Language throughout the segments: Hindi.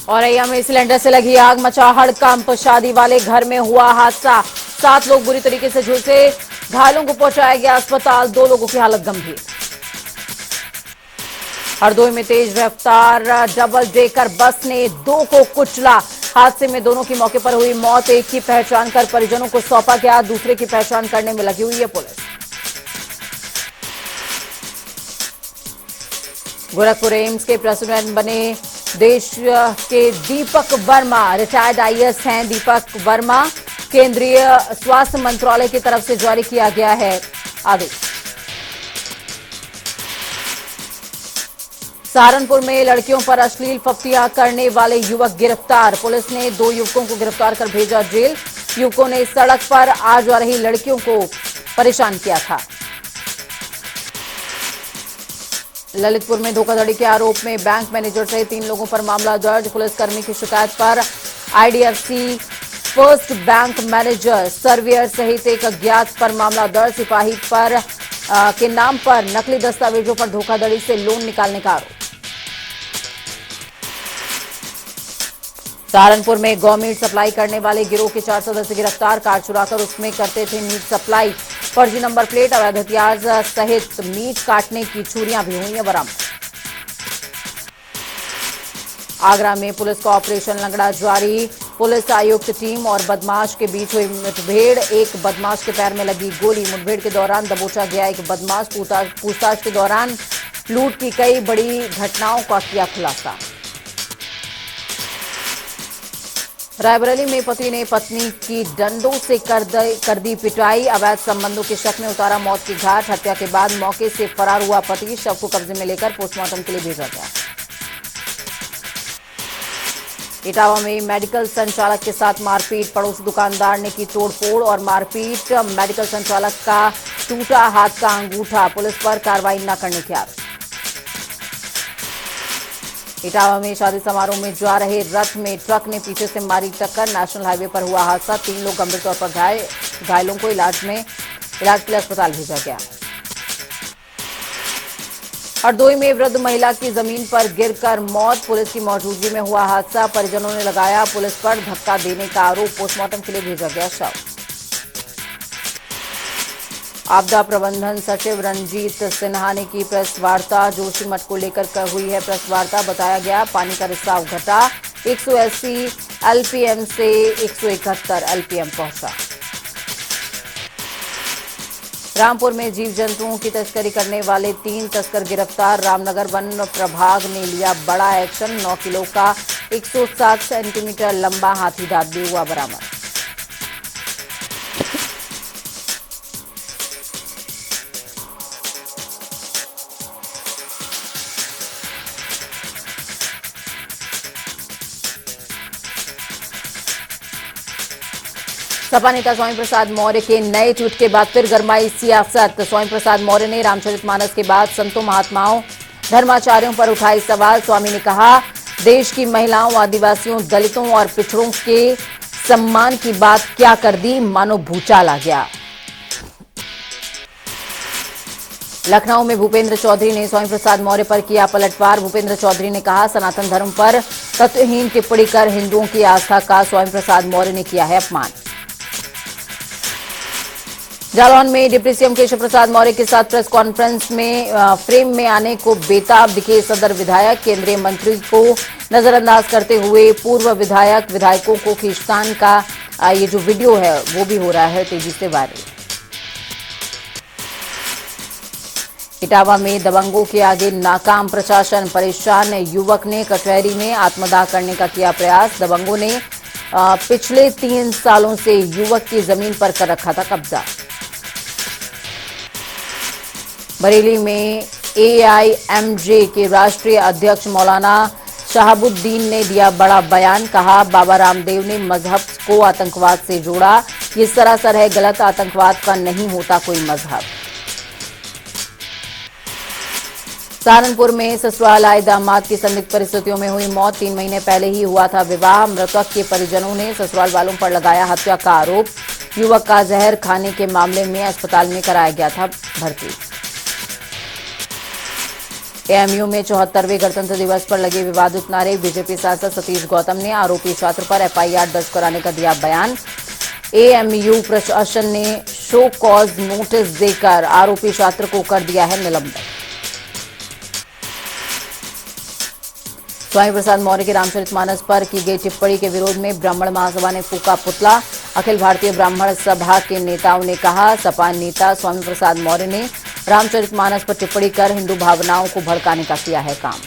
औरैया में सिलेंडर से लगी आग, मचा हड़कंप, शादी वाले घर में हुआ हादसा। 7 लोग बुरी तरीके से झुलसे, घायलों को पहुंचाया गया अस्पताल, 2 लोगों की हालत गंभीर। हरदोई में तेज रफ्तार डबल डेकर बस ने 2 को कुचला, हादसे में दोनों की मौके पर हुई मौत। एक की पहचान कर परिजनों को सौंपा गया, दूसरे की पहचान करने में लगी हुई है पुलिस। गोरखपुर एम्स के प्रेसिडेंट बने देश के दीपक वर्मा, रिटायर्ड आईएएस हैं दीपक वर्मा। केंद्रीय स्वास्थ्य मंत्रालय की तरफ से जारी किया गया है आदेश। सहारनपुर में लड़कियों पर अश्लील फप्तियां करने वाले युवक गिरफ्तार, पुलिस ने 2 युवकों को गिरफ्तार कर भेजा जेल। युवकों ने सड़क पर आ जा रही लड़कियों को परेशान किया था। ललितपुर में धोखाधड़ी के आरोप में बैंक मैनेजर सहित 3 लोगों पर मामला दर्ज, पुलिसकर्मी की शिकायत पर IDFC first bank manager surveyor सहित एक अज्ञात पर मामला दर्ज। सिपाही पर के नाम पर नकली दस्तावेजों पर धोखाधड़ी से लोन निकालने का आरोप। सहारनपुर में गौमीट सप्लाई करने वाले गिरोह के 4 सदस्य गिरफ्तार, कार चुराकर उसमें करते थे मीट सप्लाई, फर्जी नंबर प्लेट, अवैध हथियार सहित मीट काटने की छुरियां भी हुई हैं बरामद। आगरा में पुलिस का ऑपरेशन लंगड़ा जारी, पुलिस आयुक्त टीम और बदमाश के बीच हुई मुठभेड़, एक बदमाश के पैर में लगी गोली, मुठभेड़ के दौरान दबोचा गया एक बदमाश, पूछताछ के दौरान लूट की कई बड़ी घटनाओं का किया खुलासा। रायबरेली में पति ने पत्नी की डंडों से कर दी पिटाई, अवैध संबंधों के शक में उतारा मौत की घाट, हत्या के बाद मौके से फरार हुआ पति, शव को कब्जे में लेकर पोस्टमार्टम के लिए भेजा गया। इटावा में मेडिकल संचालक के साथ मारपीट, पड़ोसी दुकानदार ने की तोड़फोड़ और मारपीट, मेडिकल संचालक का टूटा हाथ का अंगूठा, पुलिस पर कार्रवाई न करने के आरोप। इटावा में शादी समारोह में जा रहे रथ में ट्रक ने पीछे से मारी टक्कर, नेशनल हाईवे पर हुआ हादसा, 3 लोग गंभीर तौर पर घायलों को इलाज के लिए अस्पताल भेजा गया। हरदोई में वृद्ध महिला की जमीन पर गिरकर मौत, पुलिस की मौजूदगी में हुआ हादसा, परिजनों ने लगाया पुलिस पर धक्का देने का आरोप, पोस्टमार्टम के लिए भेजा गया शव। आपदा प्रबंधन सचिव रंजीत सिन्हा ने की प्रेस वार्ता, जोशीमठ को लेकर हुई है प्रेस वार्ता, बताया गया पानी का रिसाव घटा, 180 एलपीएम से 171 एलपीएम पहुंचा। रामपुर में जीव जंतुओं की तस्करी करने वाले 3 तस्कर गिरफ्तार, रामनगर वन प्रभाग ने लिया बड़ा एक्शन, 9 किलो का 107 सेंटीमीटर लंबा हाथी दांत भी हुआ बरामद। सपा नेता स्वामी प्रसाद मौर्य के नए ट्वीट के बाद फिर गरमाई सियासत, स्वामी प्रसाद मौर्य ने रामचरितमानस के बाद संतों महात्माओं धर्माचार्यों पर उठाई सवाल। स्वामी ने कहा, देश की महिलाओं, आदिवासियों, दलितों और पिछड़ों के सम्मान की बात क्या कर दी, मानो भूचाल आ गया। लखनऊ में भूपेंद्र चौधरी ने स्वामी प्रसाद मौर्य पर किया पलटवार, भूपेंद्र चौधरी ने कहा, सनातन धर्म पर तत्वहीन टिप्पणी कर हिंदुओं की आस्था का स्वामी प्रसाद मौर्य ने किया है अपमान। जालौन में डिप्टी सीएम केशव प्रसाद मौर्य के साथ प्रेस कॉन्फ्रेंस में फ्रेम में आने को बेताब दिखे सदर विधायक, केंद्रीय मंत्री को नजरअंदाज करते हुए पूर्व विधायकों को खींचतान का ये जो वीडियो है वो भी हो रहा है तेजी से वायरल। इटावा में दबंगों के आगे नाकाम प्रशासन, परेशान युवक ने कचहरी में आत्मदाह करने का किया प्रयास, दबंगों ने पिछले 3 सालों से युवक की जमीन पर कर रखा था कब्जा। बरेली में एआईएमजे के राष्ट्रीय अध्यक्ष मौलाना शहाबुद्दीन ने दिया बड़ा बयान, कहा, बाबा रामदेव ने मजहब को आतंकवाद से जोड़ा, ये सरासर है गलत, आतंकवाद का नहीं होता कोई मजहब। सहारनपुर में ससुराल आए दामाद की संदिग्ध परिस्थितियों में हुई मौत, 3 महीने पहले ही हुआ था विवाह, मृतक के परिजनों ने ससुराल वालों पर लगाया हत्या का आरोप, युवक का जहर खाने के मामले में अस्पताल में कराया गया था भर्ती। एएमयू में 74वें गणतंत्र दिवस पर लगे विवादित नारे। बीजेपी सांसद सतीश गौतम ने आरोपी छात्र पर एफआईआर दर्ज कराने का दिया बयान। एएमयू प्रशासन ने शो कॉज नोटिस देकर आरोपी छात्र को कर दिया है निलंबित। स्वामी प्रसाद मौर्य के रामचरितमानस पर की गई टिप्पणी के विरोध में ब्राह्मण महासभा ने फूका पुतला। अखिल भारतीय ब्राह्मण सभा के नेताओं ने कहा, सपा नेता स्वामी प्रसाद मौर्य ने रामचरितमानस पर टिप्पणी कर हिंदू भावनाओं को भड़काने का किया है काम।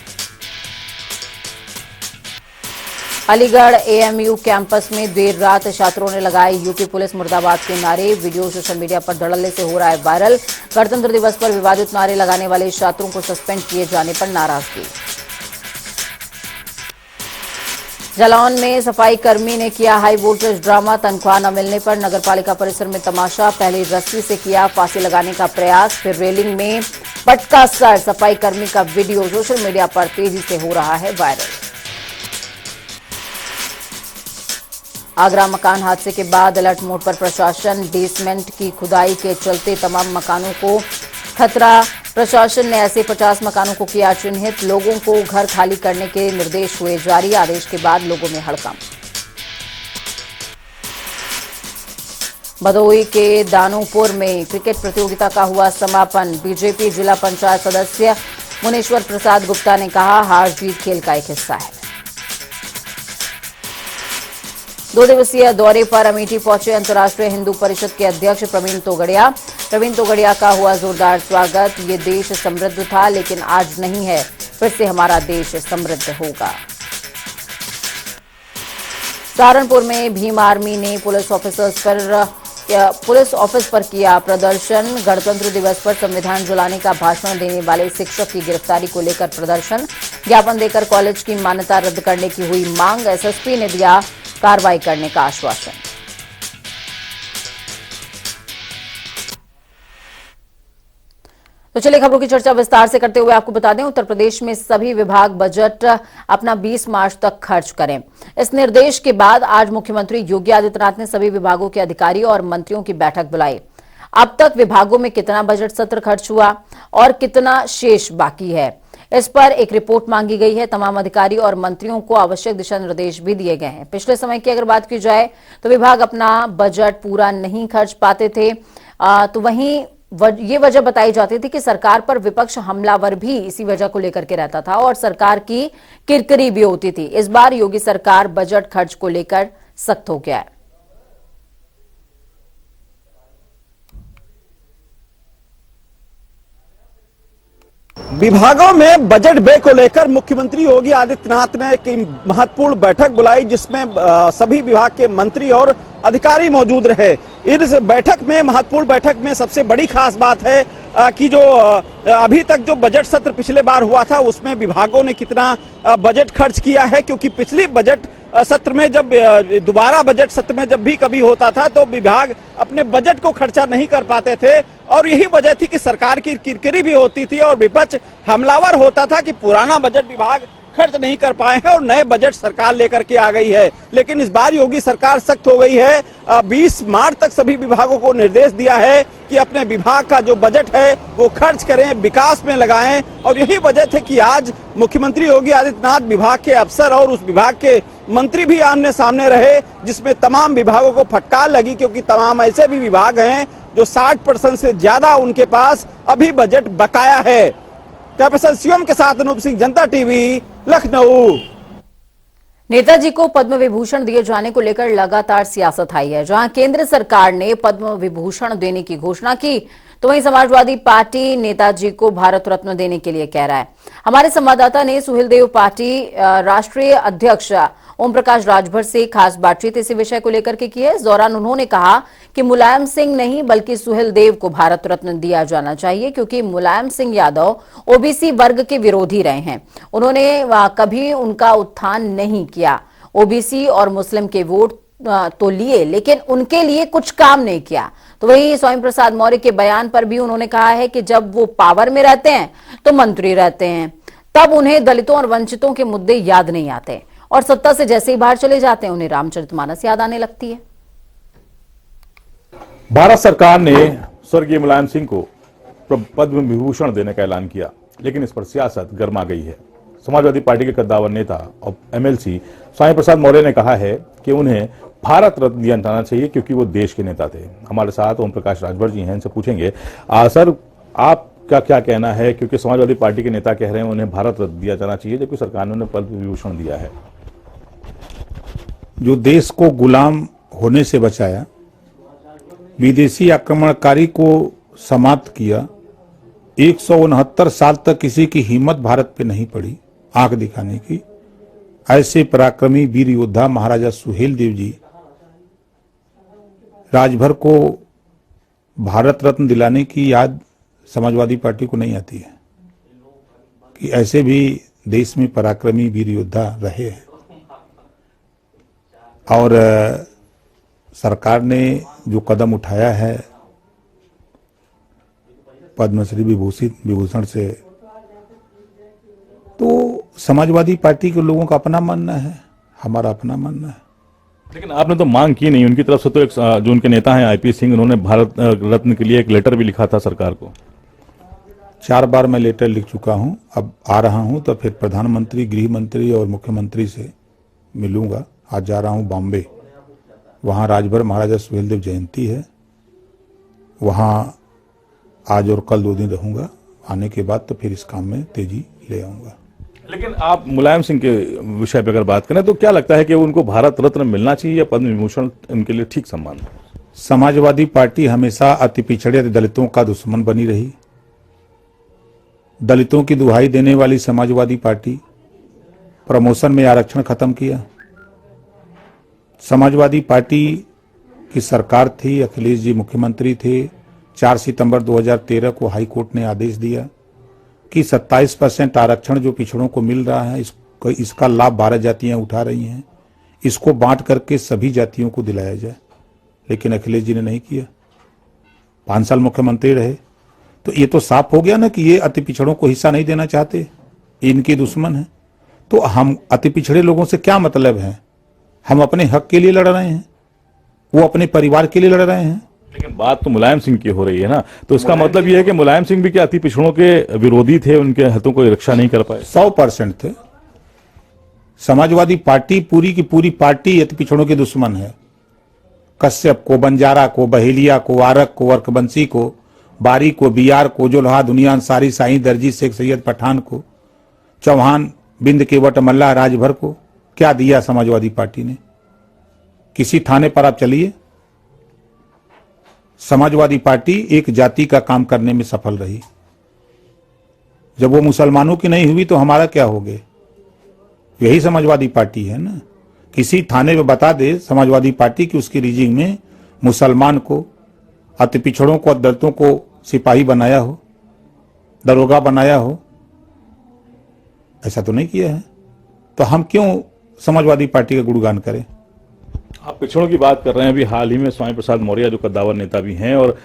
अलीगढ़ एएमयू कैंपस में देर रात छात्रों ने लगाए यूपी पुलिस मुर्दाबाद के नारे। वीडियो सोशल मीडिया पर धड़ल्ले से हो रहा है वायरल। गणतंत्र दिवस पर विवादित नारे लगाने वाले छात्रों को सस्पेंड किए जाने पर नाराजगी। जालौन में सफाई कर्मी ने किया हाई वोल्टेज ड्रामा। तनख्वाह न मिलने पर नगरपालिका परिसर में तमाशा। पहले रस्सी से किया फांसी लगाने का प्रयास, फिर रेलिंग में पटका सर। सफाई कर्मी का वीडियो सोशल मीडिया पर तेजी से हो रहा है वायरल। आगरा मकान हादसे के बाद अलर्ट मोड पर प्रशासन। बेसमेंट की खुदाई के चलते तमाम मकानों को खतरा। प्रशासन ने ऐसे 50 मकानों को किया चिन्हित। लोगों को घर खाली करने के निर्देश हुए जारी। आदेश के बाद लोगों में हड़कंप। भदोही के दानोपुर में क्रिकेट प्रतियोगिता का हुआ समापन। बीजेपी जिला पंचायत सदस्य मुनेश्वर प्रसाद गुप्ता ने कहा, हार जीत खेल का एक हिस्सा है। 2 दिवसीय दौरे पर अमेठी पहुंचे अंतर्राष्ट्रीय हिंदू परिषद के अध्यक्ष प्रवीण तोगड़िया। प्रवीण तोगड़िया का हुआ जोरदार स्वागत। ये देश समृद्ध था लेकिन आज नहीं है, फिर से हमारा देश समृद्ध होगा। सहारनपुर में भीम आर्मी ने पुलिस ऑफिस पर किया प्रदर्शन। गणतंत्र दिवस पर संविधान जलाने का भाषण देने वाले शिक्षक की गिरफ्तारी को लेकर प्रदर्शन। ज्ञापन देकर कॉलेज की मान्यता रद्द करने की हुई मांग। एसएसपी ने दिया कार्रवाई करने का आश्वासन। तो चलिए खबरों की चर्चा विस्तार से करते हुए आपको बता दें, उत्तर प्रदेश में सभी विभाग बजट अपना 20 मार्च तक खर्च करें। इस निर्देश के बाद आज मुख्यमंत्री योगी आदित्यनाथ ने सभी विभागों के अधिकारी और मंत्रियों की बैठक बुलाई। अब तक विभागों में कितना बजट सत्र खर्च हुआ और कितना शेष बाकी है, इस पर एक रिपोर्ट मांगी गई है। तमाम अधिकारी और मंत्रियों को आवश्यक दिशा निर्देश भी दिए गए हैं। पिछले समय की अगर बात की जाए तो विभाग अपना बजट पूरा नहीं खर्च पाते थे, तो वहीं ये वजह बताई जाती थी कि सरकार पर विपक्ष हमलावर भी इसी वजह को लेकर के रहता था और सरकार की किरकिरी भी होती थी। इस बार योगी सरकार बजट खर्च को लेकर सख्त हो गया है। विभागों में बजट व्यय को लेकर मुख्यमंत्री योगी आदित्यनाथ ने एक महत्वपूर्ण बैठक बुलाई, जिसमें सभी विभाग के मंत्री और अधिकारी मौजूद रहे। इस बैठक में, महत्वपूर्ण बैठक में सबसे बड़ी खास बात है कि जो अभी तक जो बजट सत्र पिछले बार हुआ था उसमें विभागों ने कितना बजट खर्च किया है, क्योंकि पिछली बजट सत्र में जब दोबारा बजट सत्र में जब भी कभी होता था तो विभाग अपने बजट को खर्चा नहीं कर पाते थे और यही वजह थी कि सरकार की किरकिरी भी होती थी और विपक्ष हमलावर होता था कि पुराना बजट विभाग खर्च नहीं कर पाए हैं और नए बजट सरकार लेकर के आ गई है। लेकिन इस बार योगी सरकार सख्त हो गई है। 20 मार्च तक सभी विभागों को निर्देश दिया है कि अपने विभाग का जो बजट है वो खर्च करें, विकास में लगाएं। और यही वजह थी कि आज मुख्यमंत्री योगी आदित्यनाथ विभाग के अफसर और उस विभाग के मंत्री भी आमने सामने रहे, जिसमें तमाम विभागों को फटकार लगी, क्योंकि तमाम ऐसे भी विभाग हैं जो 60% से ज्यादा उनके पास अभी बजट बकाया है। कैप्टन सीएम के साथ अनूप सिंह, जनता टीवी, लखनऊ। नेताजी को पद्म विभूषण दिए जाने को लेकर लगातार सियासत आई है। जहां केंद्र सरकार ने पद्म विभूषण देने की घोषणा की, तो वहीं समाजवादी पार्टी नेताजी को भारत रत्न देने के लिए कह रहा है। हमारे संवाददाता ने सुहेलदेव पार्टी राष्ट्रीय अध्यक्ष ओम प्रकाश राजभर से खास बातचीत इसी विषय को लेकर के की है। इस दौरान उन्होंने कहा कि मुलायम सिंह नहीं बल्कि सुहेलदेव को भारत रत्न दिया जाना चाहिए, क्योंकि मुलायम सिंह यादव ओबीसी वर्ग के विरोधी रहे हैं। उन्होंने कभी उनका उत्थान नहीं किया। ओबीसी और मुस्लिम के वोट तो लिए, लेकिन उनके लिए कुछ काम नहीं किया। तो वहीं स्वामी प्रसाद मौर्य के बयान पर भी उन्होंने कहा है कि जब वो पावर में रहते हैं तो मंत्री रहते हैं, तब उन्हें दलितों और वंचितों के मुद्दे याद नहीं आते और सत्ता से जैसे ही बाहर चले जाते हैं उन्हें रामचरितमानस याद आने लगती है। भारत सरकार ने स्वर्गीय मुलायम सिंह को पद्म विभूषण देने का ऐलान किया। लेकिन इस पर सियासत गर्मा गई है। समाजवादी पार्टी के कद्दावर नेता और एमएलसी स्वामी प्रसाद मौर्य ने कहा है कि उन्हें भारत रत्न दिया जाना चाहिए क्योंकि वो देश के नेता थे। हमारे साथ ओम प्रकाश राजभर जी हैं, इनसे पूछेंगे सर आपका क्या कहना है, क्योंकि समाजवादी पार्टी के नेता कह रहे हैं उन्हें भारत रत्न दिया जाना चाहिए जबकि सरकार ने उन्हें पद्म विभूषण दिया है। जो देश को गुलाम होने से बचाया, विदेशी आक्रमणकारी को समाप्त किया, 169 साल तक किसी की हिम्मत भारत पे नहीं पड़ी आंख दिखाने की, ऐसे पराक्रमी वीर योद्धा महाराजा सुहेल देव जी राजभर को भारत रत्न दिलाने की याद समाजवादी पार्टी को नहीं आती है कि ऐसे भी देश में पराक्रमी वीर योद्धा रहे हैं। और सरकार ने जो कदम उठाया है पद्मश्री विभूषण से, तो समाजवादी पार्टी के लोगों का अपना मानना है, हमारा अपना मानना है। लेकिन आपने तो मांग की नहीं, उनकी तरफ से तो एक जो उनके नेता हैं आईपी सिंह, उन्होंने भारत रत्न के लिए एक लेटर भी लिखा था सरकार को। 4 बार मैं लेटर लिख चुका हूं, अब आ रहा हूं तो फिर प्रधानमंत्री, गृह मंत्री और मुख्यमंत्री से मिलूंगा। आज जा रहा हूं बॉम्बे, वहां राजभर महाराजा सुहेलदेव जयंती है, वहां आज और कल 2 दिन रहूंगा। आने के बाद तो फिर इस काम में तेजी ले आऊंगा। लेकिन आप मुलायम सिंह के विषय पर अगर बात करें तो क्या लगता है कि उनको भारत रत्न मिलना चाहिए या पद्म विभूषण उनके लिए ठीक सम्मान है? समाजवादी पार्टी हमेशा अति पिछड़े दलितों का दुश्मन बनी रही। दलितों की दुहाई देने वाली समाजवादी पार्टी प्रमोशन में आरक्षण खत्म किया। समाजवादी पार्टी की सरकार थी, अखिलेश जी मुख्यमंत्री थे। 4 सितंबर 2013 को हाई कोर्ट ने आदेश दिया कि 27% आरक्षण जो पिछड़ों को मिल रहा है, इसका लाभ 12 जातियां उठा रही हैं, इसको बांट करके सभी जातियों को दिलाया जाए। लेकिन अखिलेश जी ने नहीं किया, 5 साल मुख्यमंत्री रहे। तो ये तो साफ हो गया ना कि ये अति पिछड़ों को हिस्सा नहीं देना चाहते, इनके दुश्मन हैं। तो हम अति पिछड़े लोगों से क्या मतलब है? हम अपने हक के लिए लड़ रहे हैं, वो अपने परिवार के लिए लड़ रहे हैं। लेकिन बात तो मुलायम सिंह की हो रही है ना, तो इसका मतलब यह है कि मुलायम सिंह भी क्या अति पिछड़ों के विरोधी थे, उनके हितों को रक्षा नहीं कर पाए? 100% थे। समाजवादी पार्टी पूरी की पूरी पार्टी अति पिछड़ों के दुश्मन है। कश्यप को, बंजारा को, बहेलिया को, आरक को, वर्कबंशी को, बारी को, बियार को, जोल्हा, दुनिया अंसारी, साई दर्जी, शेख सैयद पठान को, चौहान, बिंद केवट, मल्ला, राजभर को क्या दिया समाजवादी पार्टी ने? किसी थाने पर आप चलिए, समाजवादी पार्टी एक जाति का काम करने में सफल रही। जब वो मुसलमानों की नहीं हुई तो हमारा क्या हो गए? यही समाजवादी पार्टी है ना। किसी थाने में बता दे समाजवादी पार्टी की उसकी रीजिंग में मुसलमान को, अति पिछड़ों को, दलितों को सिपाही बनाया हो, दरोगा बनाया हो। ऐसा तो नहीं किया है, तो हम क्यों समाजवादी पार्टी का गुणगान करें? आप पिछड़ों की बात कर रहे हैं। अभी हाल ही में स्वामी प्रसाद मौर्य जो कद्दावर नेता भी हैं और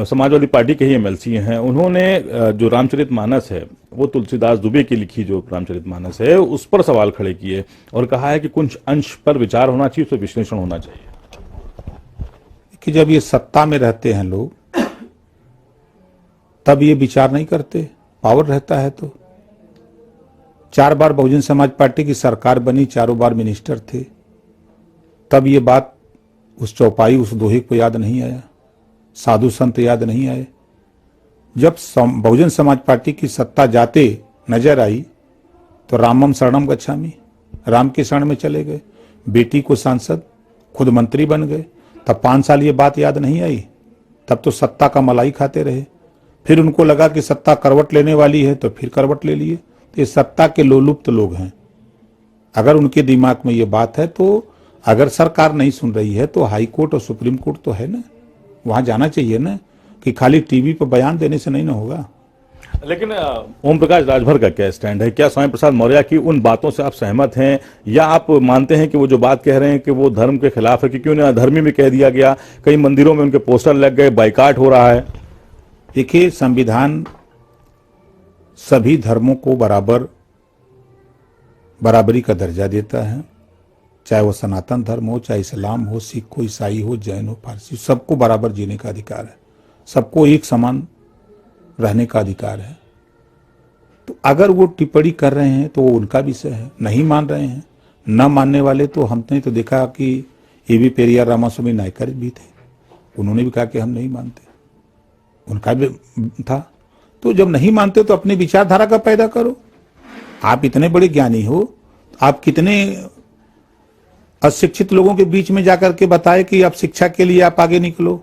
समाजवादी पार्टी के ही एमएलसी हैं, उन्होंने जो रामचरितमानस है वो तुलसीदास दुबे की लिखी जो रामचरितमानस है उस पर सवाल खड़े किए और कहा है कि कुछ अंश पर विचार होना चाहिए, उस पर विश्लेषण होना चाहिए। कि जब ये सत्ता में रहते हैं लोग तब ये विचार नहीं करते, पावर रहता है तो। 4 बार बहुजन समाज पार्टी की सरकार बनी, 4 बार मिनिस्टर थे, तब ये बात उस चौपाई, उस दोहे को याद नहीं आया, साधु संत याद नहीं आए। जब बहुजन समाज पार्टी की सत्ता जाते नजर आई तो रामम शरणम गच्छामि, राम के शरण में चले गए, बेटी को सांसद, खुद मंत्री बन गए। तब 5 साल ये बात याद नहीं आई, तब तो सत्ता का मलाई खाते रहे। फिर उनको लगा कि सत्ता करवट लेने वाली है तो फिर करवट ले लिए। तो ये सत्ता के लोलुप्त लोग हैं। अगर उनके दिमाग में ये बात है तो अगर सरकार नहीं सुन रही है तो हाई कोर्ट और सुप्रीम कोर्ट तो है ना, वहां जाना चाहिए ना, कि खाली टीवी पर बयान देने से नहीं ना होगा। लेकिन ओम प्रकाश राजभर का क्या स्टैंड है? क्या स्वामी प्रसाद मौर्य की उन बातों से आप सहमत हैं या आप मानते हैं कि वो जो बात कह रहे हैं कि वो धर्म के खिलाफ है, क्योंकि उन्हें अधर्मी भी कह दिया गया, कई मंदिरों में उनके पोस्टर लग गए, बाइकाट हो रहा है? देखिए, संविधान सभी धर्मों को बराबरी का दर्जा देता है, चाहे वो सनातन धर्म हो, चाहे इस्लाम हो, सिख हो, ईसाई हो, जैन हो, पारसी, सबको बराबर जीने का अधिकार है, सबको एक समान रहने का अधिकार है। तो अगर वो टिप्पणी कर रहे हैं तो वो उनका विषय है, नहीं मान रहे हैं। न मानने वाले तो हमने तो देखा कि एवी पेरियार रामास्वामी नायकर भी थे, उन्होंने भी कहा कि हम नहीं मानते, उनका भी था। तो जब नहीं मानते तो अपनी विचारधारा का पैदा करो। आप इतने बड़े ज्ञानी हो, आप कितने अशिक्षित लोगों के बीच में जाकर के बताए कि आप शिक्षा के लिए आप आगे निकलो।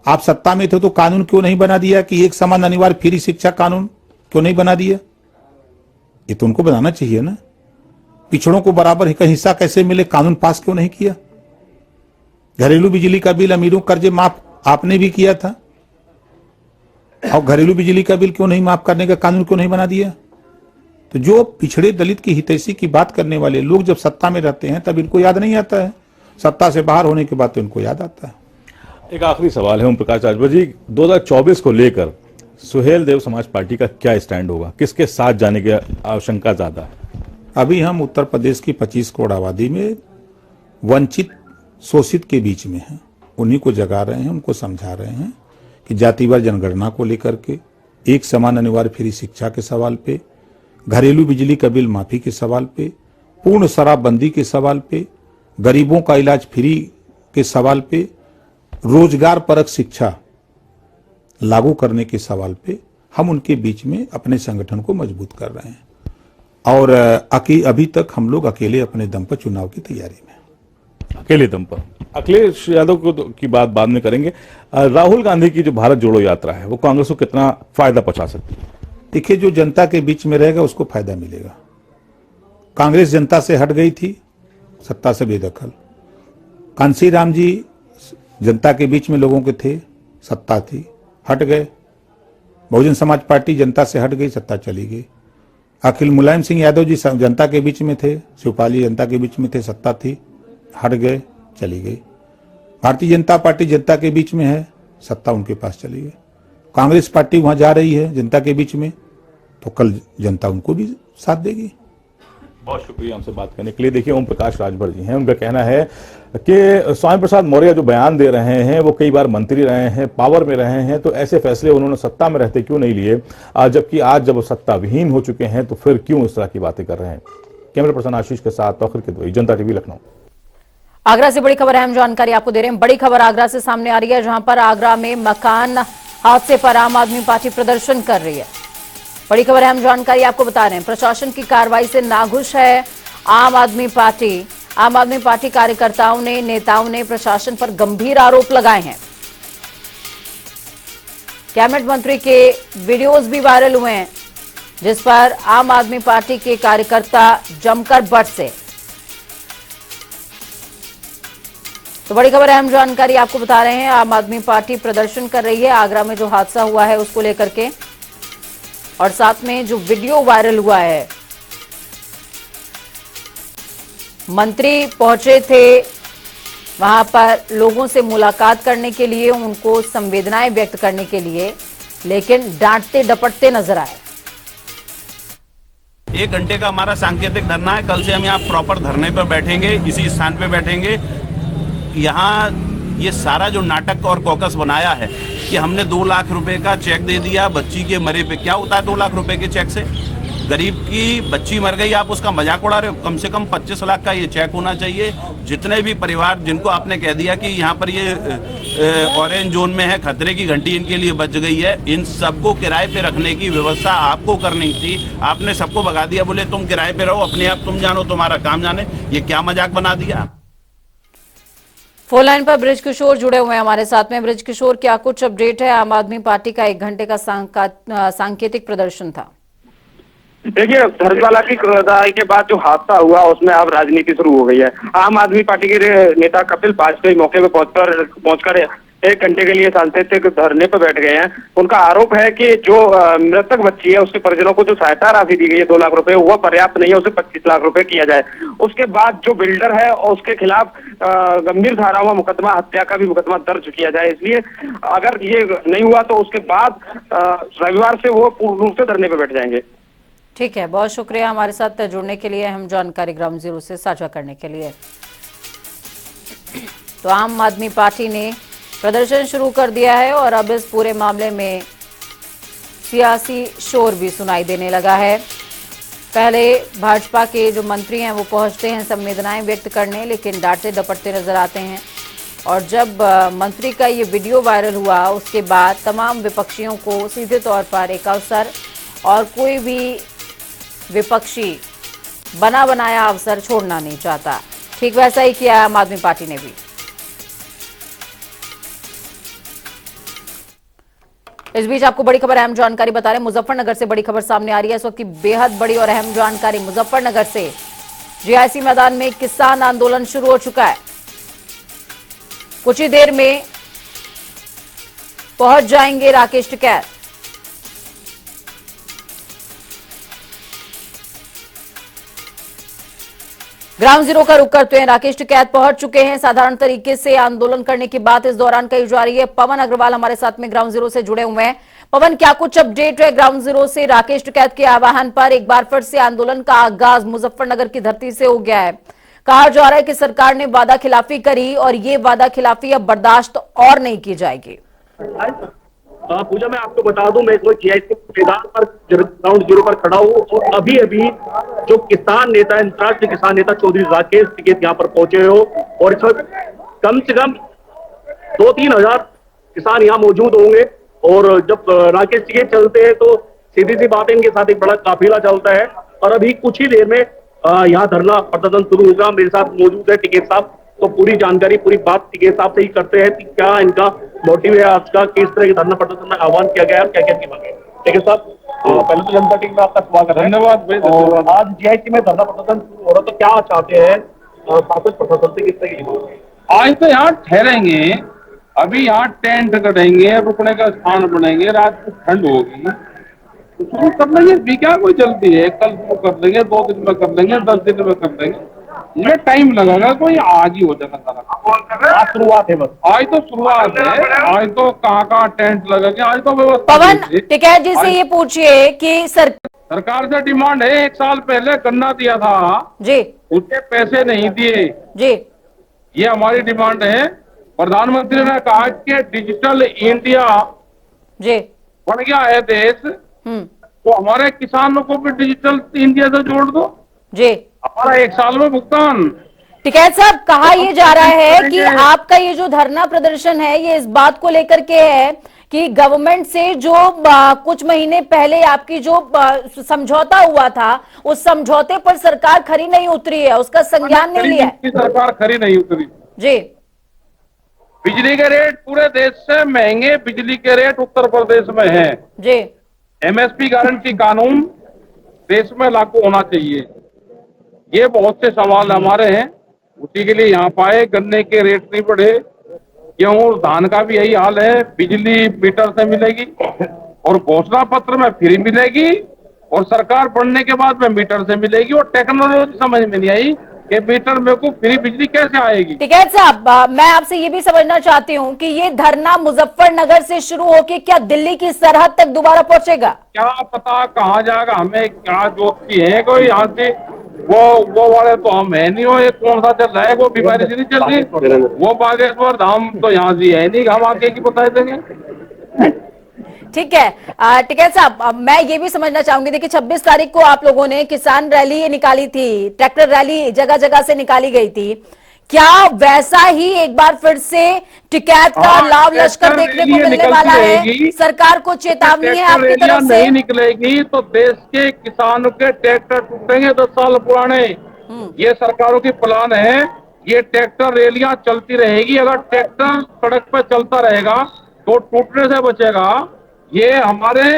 आप सत्ता में थे तो कानून क्यों नहीं बना दिया कि एक समान अनिवार्य फ्री शिक्षा कानून क्यों नहीं बना दिया? ये तो उनको बनाना चाहिए ना। पिछड़ों को बराबर का हिस्सा कैसे मिले, कानून पास क्यों नहीं किया? घरेलू बिजली का बिल, अमीरों कर्जे माफ आपने भी किया था, और घरेलू बिजली का बिल क्यों नहीं माफ करने का कानून क्यों नहीं बना दिया? तो जो पिछड़े दलित की हितैषी की बात करने वाले लोग जब सत्ता में रहते हैं तब इनको याद नहीं आता है, सत्ता से बाहर होने के बाद तो इनको याद आता है। एक आखिरी सवाल है ओम प्रकाश राजभर जी, 2024 को लेकर सुहेल देव समाज पार्टी का क्या स्टैंड होगा? किसके साथ जाने की आशंका ज्यादा है? अभी हम उत्तर प्रदेश की 25 करोड़ आबादी में वंचित शोषित के बीच में हैं, उन्हीं को जगा रहे हैं, उनको समझा रहे हैं कि जातिवार जनगणना को लेकर के, एक समान अनिवार्य फ्री शिक्षा के सवाल पे, घरेलू बिजली का बिल माफी के सवाल पे, पूर्ण शराबबंदी के सवाल पे, गरीबों का इलाज फ्री के सवाल पे, रोजगार परक शिक्षा लागू करने के सवाल पे हम उनके बीच में अपने संगठन को मजबूत कर रहे हैं। और अभी तक हम लोग अकेले अपने दम पर चुनाव की तैयारी में। अकेले दम पर अखिलेश यादव की बात बाद में करेंगे। राहुल गांधी की जो भारत जोड़ो यात्रा है वो कांग्रेस को कितना फायदा पहुंचा सकती है? देखिए, जो जनता के बीच में रहेगा उसको फायदा मिलेगा। कांग्रेस जनता से हट गई थी, सत्ता से बेदखल। कांसी राम जी जनता के बीच में लोगों के थे, सत्ता थी, हट गए। बहुजन समाज पार्टी जनता से हट गई, सत्ता चली गई। अखिल मुलायम सिंह यादव जी जनता के बीच में थे, शिवपाल जी जनता के बीच में थे, सत्ता थी, हट गए, चली गई। भारतीय जनता पार्टी जनता के बीच में है, सत्ता उनके पास चली गई। कांग्रेस पार्टी वहां जा रही है जनता के बीच में, तो कल जनता उनको भी साथ देगी। बहुत शुक्रिया हमसे बात करने के लिए। देखिए, ओम प्रकाश राजभर जी हैं, उनका कहना है कि स्वामी प्रसाद मौर्य जो बयान दे रहे हैं वो कई बार मंत्री रहे हैं, पावर में रहे हैं, तो ऐसे फैसले उन्होंने सत्ता में रहते क्यों नहीं लिए, जबकि आज जब वो सत्ता विहीन हो चुके हैं तो फिर क्यों इस तरह की बातें कर रहे हैं। कैमरा पर्सन आशीष के साथ तौखिर किदवई, जनता टीवी, लखनऊ। आगरा से बड़ी खबर है, हम जानकारी आपको दे रहे हैं। बड़ी खबर आगरा से सामने आ रही है, जहां पर आगरा में मकान हादसे पर आम आदमी पार्टी प्रदर्शन कर रही है। बड़ी खबर है, हम जानकारी आपको बता रहे हैं। प्रशासन की कार्रवाई से नाखुश है आम आदमी पार्टी। आम आदमी पार्टी कार्यकर्ताओं ने, नेताओं ने प्रशासन पर गंभीर आरोप लगाए हैं। कैबिनेट मंत्री के वीडियोस भी वायरल हुए हैं, जिस पर आम आदमी पार्टी के कार्यकर्ता जमकर बरसे। तो बड़ी खबर है, हम जानकारी आपको बता रहे हैं। आम आदमी पार्टी प्रदर्शन कर रही है आगरा में जो हादसा हुआ है उसको लेकर के, और साथ में जो वीडियो वायरल हुआ है। मंत्री पहुंचे थे वहां पर लोगों से मुलाकात करने के लिए, उनको संवेदनाएं व्यक्त करने के लिए, लेकिन डांटते डपटते नजर आए। 1 घंटे का हमारा सांकेतिक धरना है। कल से हम यहाँ प्रॉपर धरने पर बैठेंगे, इसी स्थान पे बैठेंगे। यहाँ ये सारा जो नाटक और कॉकस बनाया है कि हमने 2 लाख रुपए का चेक दे दिया बच्ची के मरे पे। क्या होता है 2 लाख रुपए के चेक से? गरीब की बच्ची मर गई, आप उसका मजाक उड़ा रहे हो। कम से कम 25 लाख का ये चेक होना चाहिए। जितने भी परिवार जिनको आपने कह दिया कि यहाँ पर ये ऑरेंज जोन में है, खतरे की घंटी इनके लिए बज गई है, इन सबको किराए पे रखने की व्यवस्था आपको करनी थी। आपने सबको भगा दिया, बोले तुम किराए पे रहो, अपने आप तुम जानो, तुम्हारा काम जाने। ये क्या मजाक बना दिया। फोन लाइन पर ब्रिज किशोर जुड़े हुए हैं हमारे साथ में। ब्रिज किशोर, क्या कुछ अपडेट है? आम आदमी पार्टी का 1 घंटे का सांकेतिक प्रदर्शन था। देखिए, धर्मशाला की खुदाई के बाद जो हादसा हुआ उसमें अब राजनीति शुरू हो गई है। आम आदमी पार्टी के नेता कपिल वाजपेयी मौके पर पहुंचकर 1 घंटे के लिए सांकेतिक धरने पर बैठ गए हैं। उनका आरोप है कि जो मृतक बच्ची है उसके परिजनों को जो सहायता राशि दी गई है 2 लाख रुपए, वह पर्याप्त नहीं है, उसे 25 लाख रुपए किया जाए। उसके बाद जो बिल्डर है उसके खिलाफ गंभीर धाराओं में मुकदमा, हत्या का भी मुकदमा दर्ज किया जाए। इसलिए अगर ये नहीं हुआ तो उसके बाद रविवार से वो पूर्ण रूप से धरने पर बैठ जाएंगे। ठीक है, बहुत शुक्रिया हमारे साथ जुड़ने के लिए, हम जानकारी ग्राउंड जीरो से साझा करने के लिए। तो आम आदमी पार्टी ने प्रदर्शन शुरू कर दिया है और अब इस पूरे मामले में सियासी शोर भी सुनाई देने लगा है। पहले भाजपा के जो मंत्री हैं वो पहुंचते हैं संवेदनाएं व्यक्त करने, लेकिन डांटते डपटते नजर आते हैं। और जब मंत्री का ये वीडियो वायरल हुआ उसके बाद तमाम विपक्षियों को सीधे तौर पर एक अवसर, और कोई भी विपक्षी बना बनाया अवसर छोड़ना नहीं चाहता। ठीक वैसा ही किया आम आदमी पार्टी ने भी। इस बीच आपको बड़ी खबर, अहम जानकारी बता रहे हैं। मुजफ्फरनगर से बड़ी खबर सामने आ रही है इस वक्त की, बेहद बड़ी और अहम जानकारी। मुजफ्फरनगर से जीआईसी मैदान में किसान आंदोलन शुरू हो चुका है। कुछ ही देर में पहुंच जाएंगे राकेश टिकैत। ग्राउंड जीरो का रुख करते हैं। राकेश टिकैत पहुंच चुके हैं। साधारण तरीके से आंदोलन करने की बात इस दौरान कही जा रही है। पवन अग्रवाल हमारे साथ में ग्राउंड जीरो से जुड़े हुए हैं। पवन, क्या कुछ अपडेट है ग्राउंड जीरो से? राकेश टिकैत के आह्वान पर एक बार फिर से आंदोलन का आगाज मुजफ्फरनगर की धरती से हो गया है। कहा जा रहा है कि सरकार ने वादा खिलाफी करी और ये वादा खिलाफी अब बर्दाश्त और नहीं की जाएगी। पूजा, मैं आपको बता दूं, मैं इस वक्त जीआईसी मैदान पर ग्राउंड जीरो पर खड़ा हूं और अभी जो किसान नेता, अंतर्राष्ट्रीय किसान नेता चौधरी राकेश टिकैत यहाँ पर पहुंचे हो, और इस वक्त कम से कम 2-3 हजार किसान यहाँ मौजूद होंगे। और जब राकेश टिकैत चलते हैं तो सीधी सी बात है, इनके साथ एक बड़ा काफिला चलता है। और अभी कुछ ही देर में यहाँ धरना प्रदर्शन शुरू होगा। मेरे साथ मौजूद है टिकैत साहब, तो पूरी जानकारी, पूरी बात टिकैत साहब से ही करते हैं कि क्या इनका मोटिव है आज का, किस तरह के धरना प्रदर्शन में आह्वान किया गया है और क्या क्या की मांग है। टिकैत साहब, पहले तो जनता टीवी में आपका स्वागत है। धन्यवाद। आज जीआईसी में धरना प्रदर्शन शुरू हो रहा है, तो क्या चाहते हैं शासन प्रशासन से, किस तरह की? आज तो यहाँ ठहरेंगे, अभी यहाँ टेंट करेंगे, रुकने का स्थान बनेंगे, रात को ठंड होगी तो शुरू कर लेंगे। भी क्या कोई जल्दी है, कल शुरू कर लेंगे, 2 दिन में कर लेंगे, 10 दिन में कर लेंगे, ये टाइम लगेगा, कोई आज ही हो जाएगा सारा। आज शुरुआत है, बस आज तो शुरुआत है। आज तो कहाँ टेंट लगेंगे, आज तो व्यवस्था। पवन, टिकैत जी से ये पूछिए कि सरकार से डिमांड है, 1 साल पहले गन्ना दिया था जी, उसके पैसे नहीं दिए जी, ये हमारी डिमांड है। प्रधानमंत्री ने कहा कि डिजिटल इंडिया जी बन गया है देश, तो हमारे किसानों को भी डिजिटल इंडिया से जोड़ दो, जी। हमारा 1 साल में भुगतान। टिकैत साहब, कहा यह जा रहा है कि आपका ये जो धरना प्रदर्शन है ये इस बात को लेकर के है कि गवर्नमेंट से जो कुछ महीने पहले आपकी जो समझौता हुआ था, उस समझौते पर सरकार खरी नहीं उतरी है, उसका संज्ञान नहीं लिया है। सरकार खरी नहीं उतरी जी। बिजली के रेट पूरे देश से महंगे, बिजली के रेट उत्तर प्रदेश में है जी। एमएसपी गारंटी कानून देश में लागू होना चाहिए। ये बहुत से सवाल हमारे हैं, उसी के लिए यहाँ पाए। गन्ने के रेट नहीं बढ़े, गेहूं धान का भी यही हाल है। बिजली मीटर से मिलेगी और घोषणा पत्र में फ्री मिलेगी, और सरकार बनने के बाद में मीटर से मिलेगी। और टेक्नोलॉजी समझ में नहीं आई कि मीटर में को फ्री बिजली कैसे आएगी। टिकैत साहब, मैं आपसे ये भी समझना चाहती हूँ कि ये धरना मुजफ्फरनगर से शुरू होकर क्या दिल्ली की सरहद तक दोबारा पहुंचेगा? क्या पता कहाँ जाएगा, हमें क्या जोतती है कोई यहाँ से। वो वाले तो हम है नहीं, हो ये कौन सा चल रहा है, वो बीमारी से नहीं चल रही, वो बागेश्वर धाम तो यहाँ से है नहीं, हम आगे की बता देंगे। ठीक है टिकैत साहब, मैं ये भी समझना चाहूंगी, देखिए 26 तारीख को आप लोगों ने किसान रैली निकाली थी, ट्रैक्टर रैली जगह जगह से निकाली गई थी, क्या वैसा ही एक बार फिर से टिकैत का लाव लश्कर देखने को मिलने वाला है? सरकार को चेतावनी है आपकी तरफ से? नहीं निकलेगी तो देश के किसानों के ट्रैक्टर टूटेंगे 10 साल पुराने। ये सरकारों की प्लान है। ये ट्रैक्टर रैलियां चलती रहेगी, अगर ट्रैक्टर सड़क पर चलता रहेगा तो टूटने से बचेगा। ये हमारे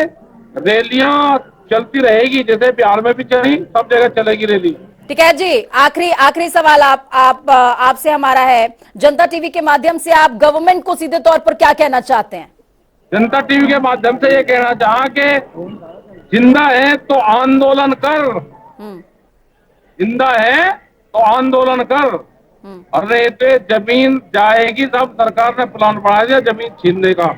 रैलियां चलती रहेगी, जैसे बिहार में भी चली, सब जगह चलेगी रैली। टिकैत जी, आखिरी सवाल आपसे हमारा है, जनता टीवी के माध्यम से आप गवर्नमेंट को सीधे तौर पर क्या कहना चाहते हैं? जनता टीवी के माध्यम से ये कहना चाहा कि जिंदा है तो आंदोलन कर, जिंदा है तो आंदोलन कर, और नहीं तो जमीन जाएगी। सब सरकार ने प्लान बना दिया जमीन छीनने का।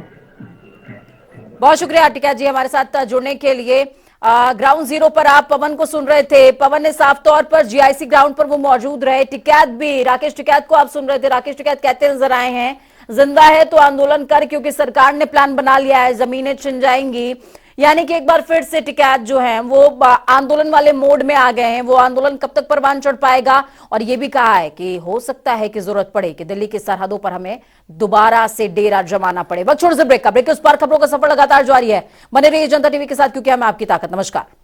बहुत शुक्रिया टिकैत जी हमारे साथ जुड़ने के लिए। ग्राउंड जीरो पर आप पवन को सुन रहे थे। पवन ने साफ तौर पर जीआईसी ग्राउंड पर वो मौजूद रहे। टिकैत भी, राकेश टिकैत को आप सुन रहे थे। राकेश टिकैत कहते नजर आए हैं, जिंदा है तो आंदोलन कर, क्योंकि सरकार ने प्लान बना लिया है, जमीनें छिन जाएंगी। यानी कि एक बार फिर से टिकैत जो है वो आंदोलन वाले मोड में आ गए हैं। वो आंदोलन कब तक परवान चढ़ पाएगा? और ये भी कहा है कि हो सकता है कि जरूरत पड़े कि दिल्ली की सरहदों पर हमें दोबारा से डेरा जमाना पड़े। वक्त छोड़ से ब्रेक का, ब्रेक के उस पार खबरों का सफर लगातार जारी है। बने रहिए जनता टीवी के साथ, क्योंकि हम आपकी ताकत। नमस्कार।